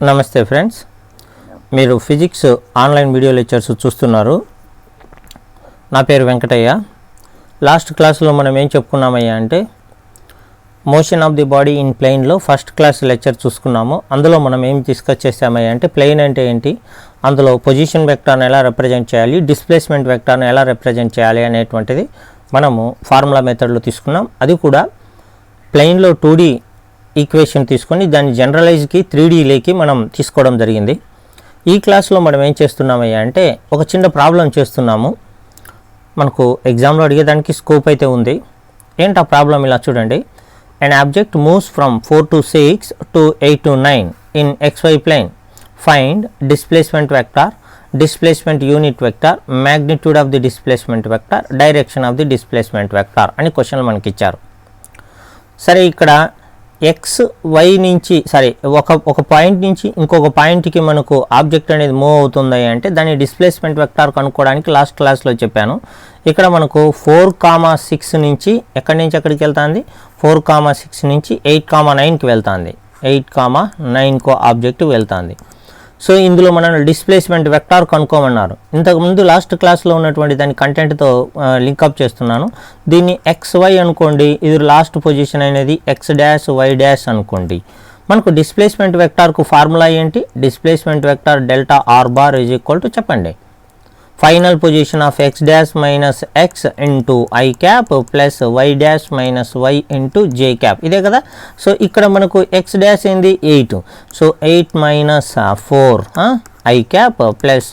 నమస్తే ఫ్రెండ్స్, మీరు physics online video lectures చూస్తున్నారు. నా పేరు వెంకటయ్య. లాస్ట్ క్లాస్లో మనం ఏం చెప్పుకున్నామయ్యా అంటే motion of the body in ప్లేన్లో ఫస్ట్ క్లాస్ లెక్చర్ చూసుకున్నాము. అందులో మనం ఏం డిస్కస్ చేసామయ్యా అంటే ప్లేన్ అంటే ఏంటి, అందులో పొజిషన్ వెక్టార్ని ఎలా రిప్రజెంట్ చేయాలి, డిస్ప్లేస్మెంట్ వెక్టార్ని ఎలా రిప్రజెంట్ చేయాలి అనేటువంటిది మనము ఫార్ములా మెథడ్లో తీసుకున్నాం. అది కూడా ప్లేన్లో 2D ఈక్వేషన్ తీసుకొని దాన్ని జనరలైజ్కి 3Dలోకి మనం తీసుకోవడం జరిగింది. ఈ క్లాస్లో మనం ఏం చేస్తున్నామయ్యా అంటే ఒక చిన్న ప్రాబ్లం చేస్తున్నాము. మనకు ఎగ్జామ్లో అడిగేదానికి స్కోప్ అయితే ఉంది. ఏంటి ఆ ప్రాబ్లం, ఇలా చూడండి. an object moves from 4 to 6 to 8 to 9 in xy plane. Find displacement vector, displacement unit vector, magnitude of the displacement vector, direction of the displacement vector అని క్వశ్చన్లు మనకి ఇచ్చారు. సరే, ఇక్కడ ఎక్స్ వై నుంచి ఒక పాయింట్ నుంచి ఇంకొక పాయింట్కి మనకు ఆబ్జెక్ట్ అనేది మూవ్ అవుతుంది అంటే దాని డిస్ప్లేస్మెంట్ వెక్టార్ కనుక్కోవడానికి లాస్ట్ క్లాస్లో చెప్పాను. ఇక్కడ మనకు 4,6 నుంచి ఎక్కడి నుంచి ఎక్కడికి వెళ్తుంది, 4,6 నుంచి 8,9కి వెళ్తుంది. 8,9కో ఆబ్జెక్ట్ వెళ్తుంది. సో ఇందులో మనం డిస్ప్లేస్మెంట్ వెక్టార్ కనుక్కోమన్నారు. ఇంతకుముందు లాస్ట్ క్లాస్లో ఉన్నటువంటి దాని కంటెంట్తో లింకప్ చేస్తున్నాను. దీన్ని XY అనుకోండి, ఇది లాస్ట్ పొజిషన్ అనేది X', Y' అనుకోండి. మనకు డిస్ప్లేస్మెంట్ వెక్టార్కు ఫార్ములా ఏంటి, displacement vector delta R bar is equal to చెప్పండి, final position of X' minus X into I cap plus Y' minus Y into J cap, ఇదే కదా. సో ఇక్కడ మనకు X' ఏంది 8, so 8 minus 4 I cap plus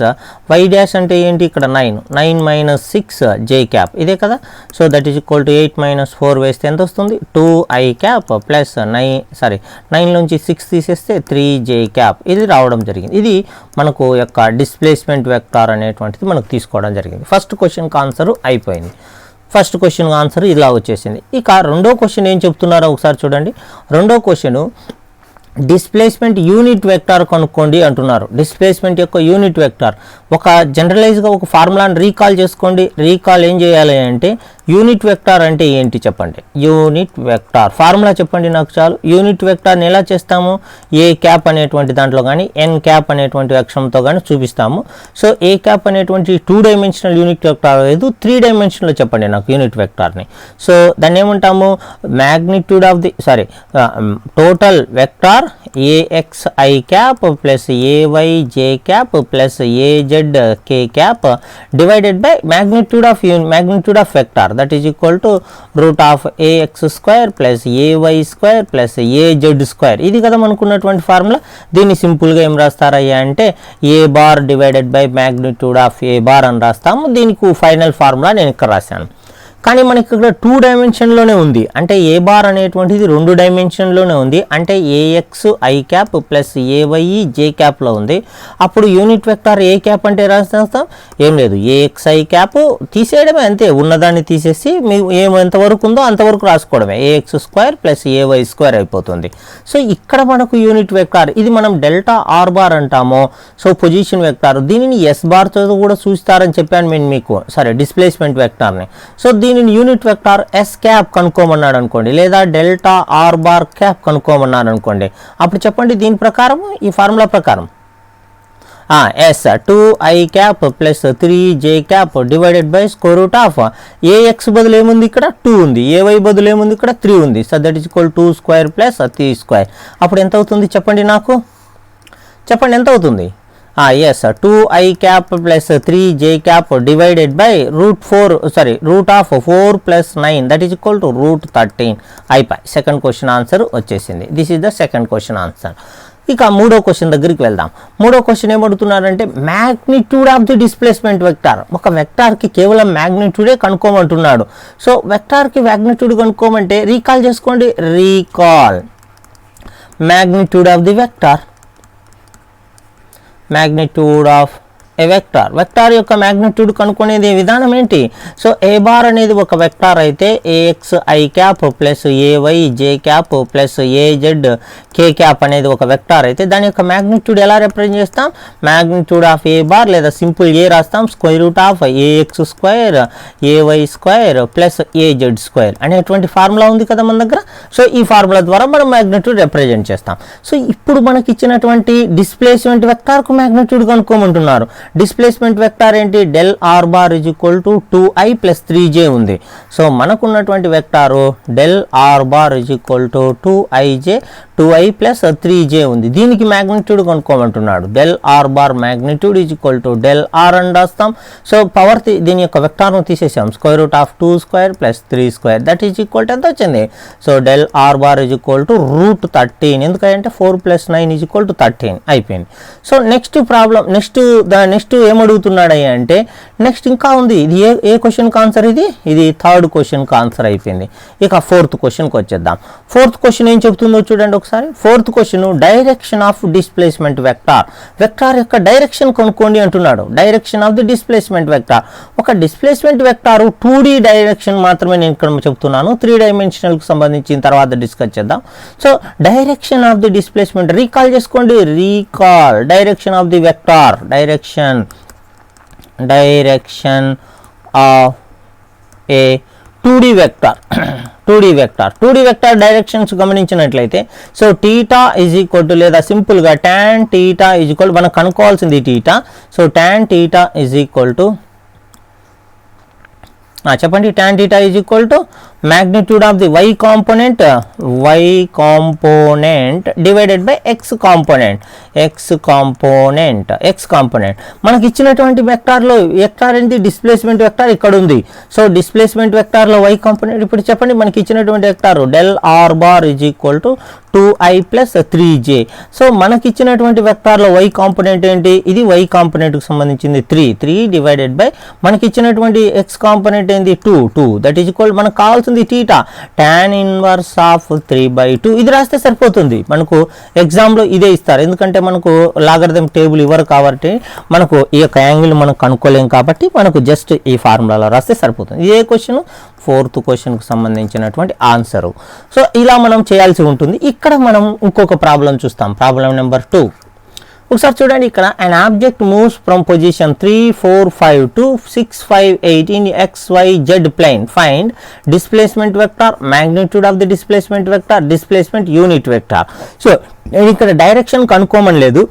Y' అంటే ఏంటి ఇక్కడ 9 minus 6 J cap, ఇదే కదా. So that is equal to 8 minus 4 వేస్తే ఎంత వస్తుంది, 2 ఐ క్యాప్ ప్లస్ 9 నుంచి 6 తీసేస్తే 3 J క్యాప్, ఇది రావడం జరిగింది. ఇది మనకు యొక్క డిస్ప్లేస్మెంట్ వెక్టార్ అనేటువంటిది మనకు తీసుకోవడం జరిగింది. ఫస్ట్ క్వశ్చన్కి ఆన్సర్ అయిపోయింది. ఫస్ట్ క్వశ్చన్ ఆన్సర్ ఇలా వచ్చేసింది. ఇక రెండో క్వశ్చన్ ఏం చెప్తున్నారో ఒకసారి చూడండి. రెండో క్వశ్చన్ డిస్ప్లేస్మెంట్ యూనిట్ వెక్టార్ కనుక్కోండి అంటున్నారు. డిస్ప్లేస్మెంట్ యొక్క యూనిట్ వెక్టార్ ఒక జనరలైజ్గా ఒక ఫార్ములాని రీకాల్ చేసుకోండి. రీకాల్ ఏం చేయాలి అంటే యూనిట్ వెక్టార్ అంటే ఏంటి చెప్పండి. యూనిట్ వెక్టార్ ఫార్ములా చెప్పండి నాకు చాలు. యూనిట్ వెక్టార్ని ఎలా చేస్తాము, ఏ క్యాప్ అనేటువంటి దాంట్లో కానీ ఎన్ క్యాప్ అనేటువంటి అక్షరంతో కానీ చూపిస్తాము. సో ఏ క్యాప్ అనేటువంటి 2 డైమెన్షనల్ యూనిట్ వెక్టార్ లేదు, 3 డైమెన్షన్లో చెప్పండి నాకు యూనిట్ వెక్టార్ని. సో దాన్ని ఏమంటాము, magnitude of the total vector AXI cap plus AY J cap plus AZ K cap divided by magnitude of vector that is equal to root of AX² plus AY² plus AZ². ఇది కదా మనకున్నటువంటి formula. దీన్ని సింపుల్గా ఏం రాస్తారయ్యా అంటే A bar divided by magnitude of A bar అని రాస్తాము. దీనికి ఫైనల్ ఫార్ములా నేను ఇక్కడ రాశాను. కానీ మనకి ఇక్కడ 2 డైమెన్షన్లోనే ఉంది, అంటే ఏ బార్ అనేటువంటిది 2 డైమెన్షన్లోనే ఉంది, అంటే AXI cap plus AY J క్యాప్లో ఉంది. అప్పుడు యూనిట్ వెక్టార్ ఏ క్యాప్ అంటే రాస్తాం, ఏం లేదు AXI క్యాప్ తీసేయడమే, అంతే. ఉన్నదాన్ని తీసేసి మీకు ఎంతవరకు ఉందో అంతవరకు రాసుకోవడమే, AX² ప్లస్ AY² అయిపోతుంది. సో ఇక్కడ మనకు యూనిట్ వెక్టార్ ఇది మనం డెల్టా ఆర్ బార్ అంటాము. సో పొజిషన్ వెక్టార్, దీనిని S బార్తో కూడా చూస్తారని చెప్పాను నేను మీకు, సరే డిస్ప్లేస్మెంట్ వెక్టార్ని. సో దీనిని యూనిట్ వెక్టార్ S క్యాప్ కనుక్కోమన్నాడు అనుకోండి, లేదా డెల్టా ఆర్ బార్ క్యాప్ కనుక్కోమన్నాడు అనుకోండి. అప్పుడు చెప్పండి దీని ప్రకారం, ఈ ఫార్ములా ప్రకారం S 2I cap plus 3J cap divided by square root of AX బదులు ఏముంది ఇక్కడ 2 ఉంది, AY బదులు ఏముంది ఇక్కడ 3 ఉంది. So that is equal 2² plus 3². అప్పుడు ఎంత అవుతుంది చెప్పండి నాకు, చెప్పండి ఎంత అవుతుంది. Yes 2I cap plus 3J cap divided by root of 4 plus 9 that is equal to root 13 అయిపోయి. సెకండ్ క్వశ్చన్ ఆన్సర్ వచ్చేసింది. This is the second question answer. ఇక మూడో క్వశ్చన్ దగ్గరికి వెళ్దాం. మూడో క్వశ్చన్ ఏమడుతున్నారంటే magnitude of the displacement vector. ఒక వెక్టార్కి కేవలం మ్యాగ్నిట్యూడే కనుక్కోమంటున్నాడు. సో వెక్టార్కి మ్యాగ్నిట్యూడ్ కనుక్కోమంటే రీకాల్ చేసుకోండి, recall magnitude of the vector, magnitude of a vector. Vector యొక్క మ్యాగ్నిట్యూడ్ కనుక్కునేది విధానం ఏంటి? సో ఏ బార్ అనేది ఒక వెక్టార్ అయితే a x I cap plus a y J cap plus a z K cap అనేది ఒక వెక్టార్ అయితే దాని యొక్క మ్యాగ్నిట్యూడ్ ఎలా రిప్రజెంట్ చేస్తాం? మ్యాగ్నిట్యూడ్ ఆఫ్ ఏ బార్ లేదా సింపుల్ ఏ రాస్తాం, square root of a x square a y square plus a z square అనేటువంటి ఫార్ములా ఉంది కదా మన దగ్గర. సో ఈ ఫార్ములా ద్వారా మనం మ్యాగ్నిట్యూడ్ రిప్రజెంట్ చేస్తాం. సో ఇప్పుడు మనకి ఇచ్చినటువంటి డిస్ప్లేస్మెంట్ వెక్టార్కు మ్యాగ్నిట్యూడ్ కనుక్కోమంటున్నారు. డిస్ప్లేస్మెంట్ వెక్టార్ ఏంటి? Del R bar is equal to 2i plus 3j ఉంది. సో మనకున్నటువంటి vector del R bar is equal to 2i plus 3j ఉంది. దీనికి మ్యాగ్నిట్యూడ్ కనుక్కోమంటున్నాడు. Del R bar magnitude is equal to del R అని రాస్తాం. So power దీని యొక్క వెక్టార్ను తీసేసాం, square root of 2 square plus 3 square that is equal to ఎంత వచ్చింది? So del R bar is equal to root 13. ఎందుకంటే 4 ప్లస్ 9 ఈజ్ ఈక్వల్ టు 13 అయిపోయింది. సో నెక్స్ట్ ప్రాబ్లం నెక్స్ట్ ఏమడుగుతున్నాడయ్యా అంటే నెక్స్ట్ ఇంకా ఉంది. ఇది ఏ క్వశ్చన్కి ఆన్సర్? ఇది థర్డ్ క్వశ్చన్కి ఆన్సర్ అయిపోయింది. ఇక ఫోర్త్ క్వశ్చన్కి వచ్చేద్దాం. ఫోర్త్ క్వశ్చన్ ఏం చెప్తుందో చూడండి ఒకసారి. Fourth question direction of displacement vector. Vector యొక్క డైరెక్షన్ కనుక్కోండి అంటున్నాడు. Direction of the displacement vector. ఒక డిస్ప్లేస్మెంట్ వెక్టార్ 2D డైరెక్షన్ మాత్రమే నేను ఇక్కడ చెప్తున్నాను. 3 డైమెన్షనల్కి సంబంధించిన తర్వాత డిస్కస్ చేద్దాం. So direction of the displacement recall చేసుకోండి. Recall direction of the vector. Direction of a 2D vector. 2D vector directions గమనించినట్లయితే so theta is equal to లేదా సింపుల్గా tan టీటా ఈజ్ ఈక్వల్ మనం కనుక్కోవాల్సింది theta. So tan theta is equal to చెప్పండి tan theta is equal to magnitude of the y component divided by x component. మనకి ఇచ్చినటువంటి వెక్టార్లో vector ఏంటి? Displacement vector ఇక్కడ ఉంది. సో డిస్ప్లేస్మెంట్ వెక్టార్లో y కాంపోనెంట్ ఇప్పుడు చెప్పండి మనకి ఇచ్చినటువంటి vector del R bar is equal to 2i plus 3j. So మనకి ఇచ్చినటువంటి వెక్టార్లో y కాంపోనెంట్ ఏంటి? ఇది y కాంపోనెంట్కి సంబంధించింది 3 డివైడెడ్ బై మనకి ఇచ్చినటువంటి x కాంపోనెంట్ ఏంటి? 2 దట్ ఈజ్ ఈక్వల్ మనకు కావాల్సింది థీటా tan ఇన్వర్స్ ఆఫ్ 3/2. ఇది రాస్తే సరిపోతుంది. మనకు ఎగ్జామ్లో ఇదే ఇస్తారు, ఎందుకంటే మనకు లాగరిథం టేబుల్ ఇవ్వరు కాబట్టి మనకు ఈ యొక్క యాంగిల్ మనం కనుక్కోలేం కాబట్టి మనకు జస్ట్ ఈ ఫార్ములాలో రాస్తే సరిపోతుంది. ఇదే క్వశ్చన్ ఫోర్త్ క్వశ్చన్కి సంబంధించినటువంటి ఆన్సరు. సో ఇలా మనం చేయాల్సి ఉంటుంది. ఇక్కడ మనం ఇంకొక ప్రాబ్లం చూస్తాం. ప్రాబ్లం నెంబర్ 2 ఒకసారి చూడండి. ఇక్కడ an object moves from position 3, 4, 5 to 6, 5, 8 in XYZ plane. Find displacement vector, magnitude of the displacement vector, displacement unit vector. So నేను ఇక్కడ డైరెక్షన్ కనుక్కోమని లేదు,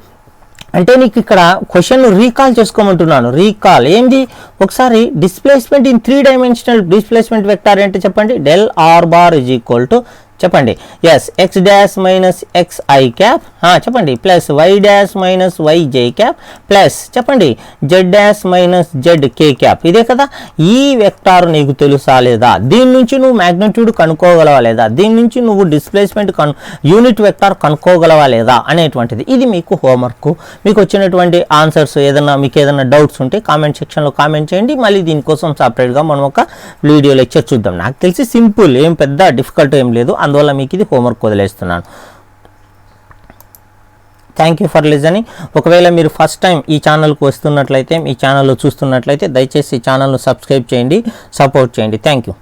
అంటే నీకు ఇక్కడ క్వశ్చన్ రీకాల్ చేసుకోమంటున్నాను. రీకాల్ ఏంది? ఒకసారి displacement in 3 dimensional displacement vector ఏంటి చెప్పండి? Del R bar is equal to చెప్పండి yes X dash minus X I cap చెప్పండి plus Y dash minus Y J cap plus చెప్పండి Z dash minus Z K cap. ఇదే కదా. ఈ vector నీకు తెలుసా లేదా? దీని నుంచి నువ్వు మ్యాగ్నిట్యూడ్ కనుక్కోగలవా లేదా? దీని నుంచి నువ్వు డిస్ప్లేస్మెంట్ యూనిట్ వెక్టార్ కనుక్కోగలవా లేదా అనేటువంటిది. ఇది మీకు హోంవర్క్. మీకు వచ్చినటువంటి ఆన్సర్స్ మీకు ఏదైనా డౌట్స్ ఉంటే కామెంట్ సెక్షన్లో కామెంట్ చేయండి. మళ్ళీ దీనికోసం సపరేట్గా మనం ఒక వీడియో లెక్చర్ చూద్దాం. నాకు తెలిసి సింపుల్, ఏం పెద్ద డిఫికల్ట్ ఏం లేదు, అందువల్ల మీకు ఇది హోంవర్క్ వదిలేస్తున్నాను. Thank you for listening. ఒకవేళ మీరు ఫస్ట్ టైం ఈ ఛానల్కి వస్తున్నట్లయితే, ఈ ఛానల్లో చూస్తున్నట్లయితే దయచేసి ఈ ఛానల్ను సబ్స్క్రైబ్ చేయండి, సపోర్ట్ చేయండి. Thank you.